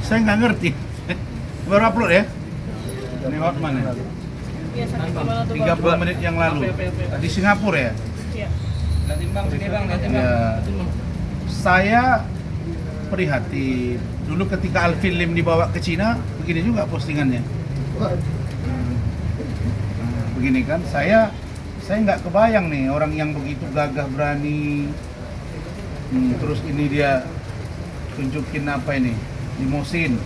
Saya nggak ngerti. Baru upload ya? Ini Hotman ya? Iya, sampai gimana tuh, 30 menit yang lalu. Di Singapura ya? Iya. Ya. Saya prihatin. Dulu ketika Alvin Lim dibawa ke Cina, begini juga postingannya. Begini kan, saya nggak kebayang nih orang yang begitu gagah berani. Terus ini dia tunjukin apa ini? Limosin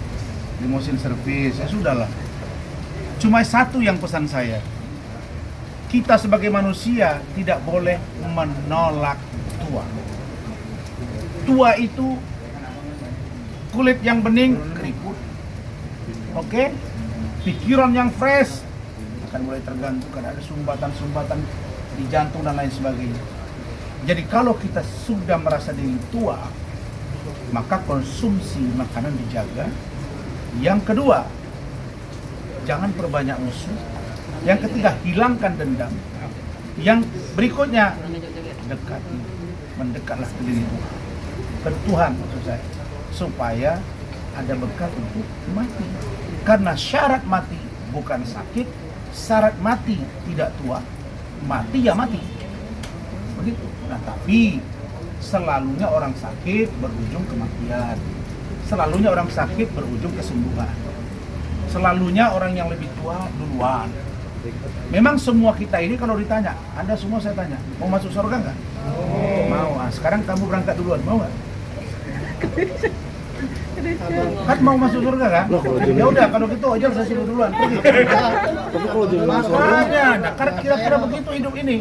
servis. Ya sudahlah. Cuma satu yang pesan saya. Kita sebagai manusia tidak boleh menolak tua. Tua itu kulit yang bening, keriput. Oke? Pikiran yang fresh akan mulai terganggu karena ada sumbatan-sumbatan di jantung dan lain sebagainya. Jadi kalau kita sudah merasa diri tua, maka konsumsi makanan dijaga. Yang kedua, jangan perbanyak musuh. Yang ketiga, hilangkan dendam. Yang berikutnya, mendekatlah ke diri Tuhan. Ke Tuhan maksud saya. Supaya ada bekal untuk mati. Karena syarat mati bukan sakit, syarat mati tidak tua, mati ya mati. Begitu. Nah, tapi selalunya orang sakit berujung kematian. Selalunya orang sakit berujung kesembuhan. Selalunya orang yang lebih tua duluan. Memang semua kita ini kalau ditanya, Anda semua saya tanya, mau masuk surga nggak? Mau. Nah, sekarang kamu berangkat duluan, mau nggak? Kan mau masuk surga kan? Ya udah kalau gitu aja saya suruh duluan. Pergi. Tapi kalau di dalam surga, Makanya, nah, kira-kira begitu hidup ini.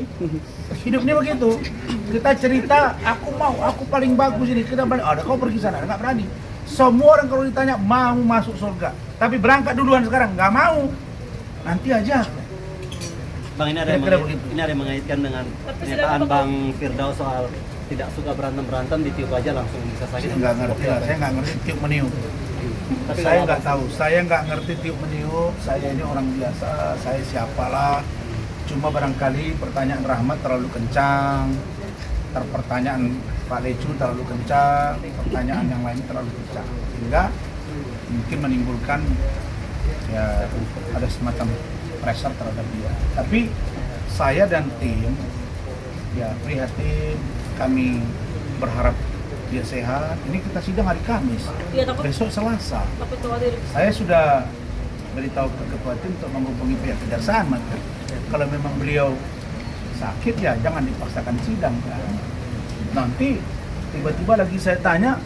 Hidup ini begitu. Kita cerita, aku mau, aku paling bagus ini. Kita balik, ada kau pergi sana, nggak berani. Semua orang kalau ditanya mau masuk surga, tapi berangkat duluan sekarang nggak mau. Nanti aja. Bang, ini ada yang mengaitkan dengan pernyataan Bang Firdaus soal tidak suka berantem ditiup aja langsung bisa sakit. Nggak ngerti lah, saya nggak ngerti tiup meniup. Tapi Saya nggak tahu, saya nggak ngerti tiup meniup. Saya ini orang biasa, saya siapalah. Cuma barangkali pertanyaan Rahmat terlalu kencang, pertanyaan Pak Lecu terlalu kencang, pertanyaan yang lain terlalu kencang, sehingga mungkin menimbulkan ya ada semacam pressure terhadap dia. Tapi saya dan tim ya prihatin, kami berharap dia sehat. Ini kita sidang hari Kamis, Iya, takut besok Selasa. khawatir. Saya sudah beritahu ke ketua tim untuk menghubungi pihak kejaksaan. Kalau memang beliau sakit ya jangan dipaksakan sidang kan. Nanti tiba-tiba lagi saya tanya,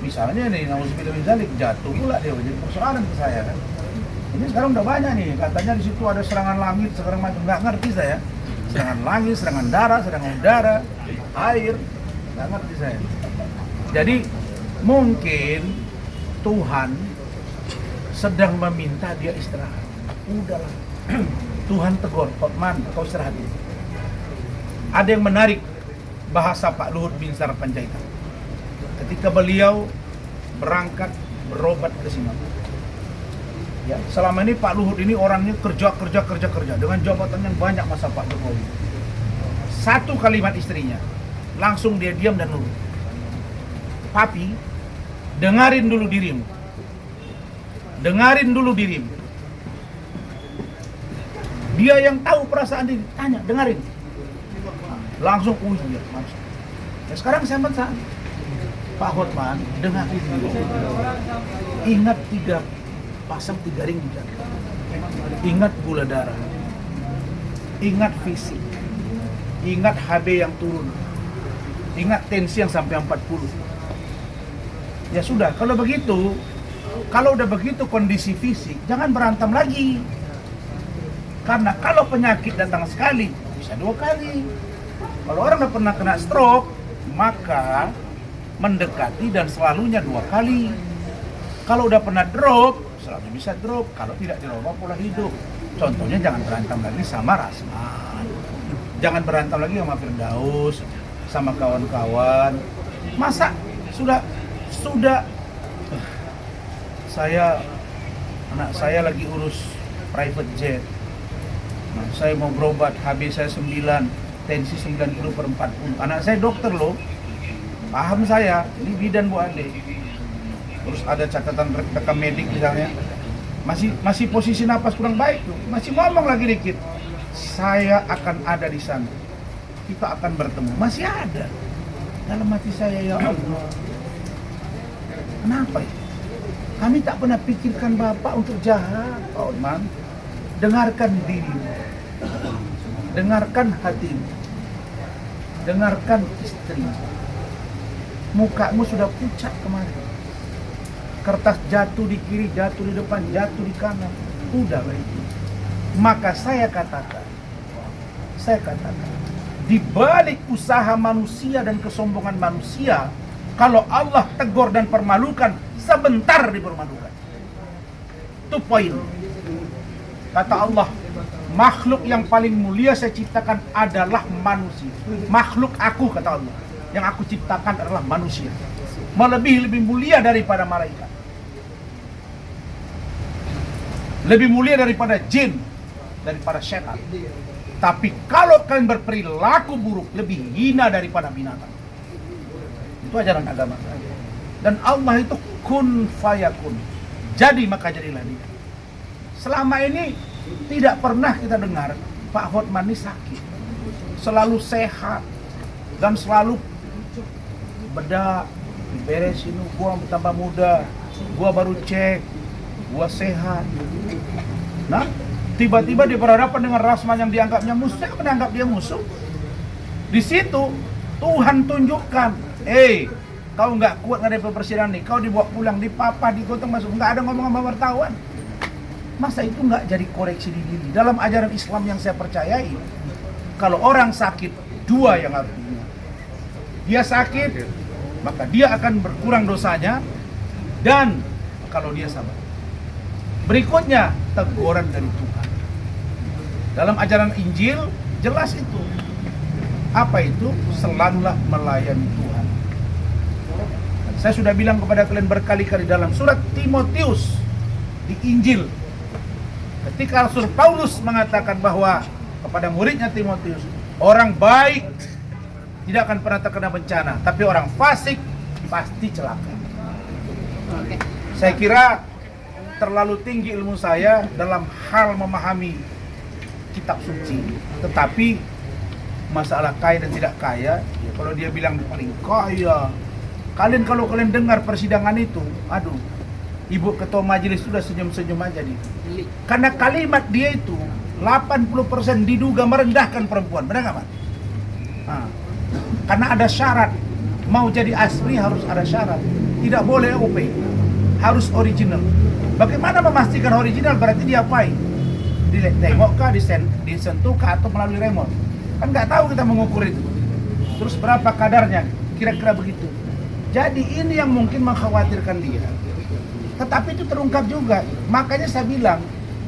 misalnya nih nauzubillah min dzalik, jatuh pula dia jadi persoalan ke saya kan. Ini sekarang udah banyak nih, katanya di situ ada serangan langit, serangan macam, nggak ngerti saya. Serangan langit, serangan darat, serangan udara, air, nggak ngerti saya. Jadi mungkin Tuhan sedang meminta dia istirahat. Udahlah. Tuhan tegur, Hotman, kau istirahat dulu. Ada yang menarik bahasa Pak Luhut Binsar Panjaitan. Ketika beliau berangkat berobat ke Singapura. Ya, selama ini Pak Luhut ini orangnya kerja dengan jabatan yang banyak masa Pak Jokowi. Satu kalimat istrinya, langsung dia diam dan nurut. Papi, dengarin dulu dirimu. Dengarin dulu dirimu. Dia yang tahu perasaan diri, tanya, dengarin. Langsung, iya, langsung. Ya sekarang saya pesan, Pak Hotman, dengarin dulu. Ingat pasang 3 ring di jantung. Ingat gula darah. Ingat fisik. Ingat HB yang turun. Ingat tensi yang sampai 40. Ya sudah, kalau udah begitu kondisi fisik, jangan berantem lagi. Karena kalau penyakit datang sekali, bisa 2 kali. Kalau orang udah pernah kena stroke, maka mendekati dan selalunya 2 kali. Kalau udah pernah drop, selalu bisa drop. Kalau tidak dirubah pola hidup. Contohnya jangan berantem lagi sama Rasman. Jangan berantem lagi sama Firdaus, sama kawan-kawan. Masa sudah anak saya lagi urus private jet. Nah, saya mau berobat, HB saya 9, tensi 90/40. Anak saya dokter loh. Paham saya, ini bidan Bu Ade. terus ada catatan rekam medik misalnya, masih posisi napas kurang baik tuh, masih ngomong lagi dikit, saya akan ada di sana, kita akan bertemu, masih ada dalam hati saya. Ya Allah, kenapa ya? Kami tak pernah pikirkan Bapak untuk jahat, Pak Hotman. Dengarkan dirimu, dengarkan hatimu, dengarkan istrimu. Mukamu sudah pucat kemarin, kertas jatuh di kiri, jatuh di depan, jatuh di kanan, udah begitu. Maka saya katakan, di balik usaha manusia dan kesombongan manusia, kalau Allah tegur dan permalukan, sebentar dipermalukan. Itu poin. Kata Allah, makhluk yang paling mulia saya ciptakan adalah manusia. Makhluk aku, kata Allah, yang aku ciptakan adalah manusia. Lebih mulia daripada malaikat. Lebih mulia daripada jin, daripada setan. Tapi kalau kalian berperilaku buruk, lebih hina daripada binatang. Itu ajaran agama. Dan Allah itu kun fayakun. Jadi maka jadilah dia. Selama ini tidak pernah kita dengar Pak Hotman ini sakit. Selalu sehat dan selalu bedak, diberesin, gua tambah muda, gua baru cek, gua sehat. Nah, tiba-tiba dia berhadapan dengan Rasman yang dianggapnya musuh. Saya menganggap dia musuh. Di situ Tuhan tunjukkan, kau nggak kuat ngadepin persidangan nih, kau dibawa pulang, dipapah, digotong masuk, nggak ada ngomong sama wartawan. Masa itu nggak jadi koreksi di diri? Dalam ajaran Islam yang saya percayai, kalau orang sakit, dua yang harus diingat. Dia sakit, maka dia akan berkurang dosanya, dan kalau dia sabar. Berikutnya, teguran dari Tuhan. Dalam ajaran Injil, jelas itu. Apa itu? Selalulah melayani Tuhan. Saya sudah bilang kepada kalian berkali-kali dalam surat Timotius di Injil. Ketika Rasul Paulus mengatakan bahwa kepada muridnya Timotius, orang baik tidak akan pernah terkena bencana, tapi orang fasik pasti celaka. Saya kira terlalu tinggi ilmu saya dalam hal memahami kitab suci, tetapi masalah kaya dan tidak kaya, ya kalau dia bilang paling kaya, kalau kalian dengar persidangan itu, aduh, ibu ketua majelis sudah senyum-senyum aja nih. Karena kalimat dia itu 80% diduga merendahkan perempuan, benar nggak Pak? Karena ada syarat, mau jadi asli harus ada syarat, tidak boleh OP, harus original. Bagaimana memastikan original? Berarti diapain? Ditengok disentuh atau melalui remote? Kan nggak tahu kita mengukur itu. Terus berapa kadarnya? Kira-kira begitu. Jadi ini yang mungkin mengkhawatirkan dia. Tetapi itu terungkap juga. Makanya saya bilang,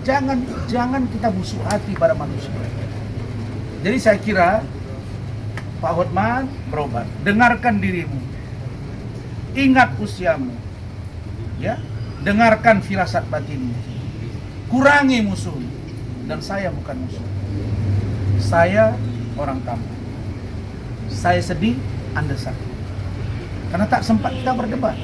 jangan kita busuk hati pada manusia. Jadi saya kira Pak Hotman berobat. Dengarkan dirimu. Ingat usiamu. Ya, dengarkan firasat batinmu. Kurangi musuh. Dan saya bukan musuh. Saya orang kampung. Saya sedih, Anda sakit. Karena tak sempat kita berdebat.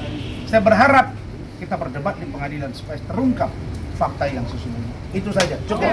Saya berharap kita berdebat di pengadilan supaya terungkap fakta yang sesungguhnya. Itu saja. Cukup.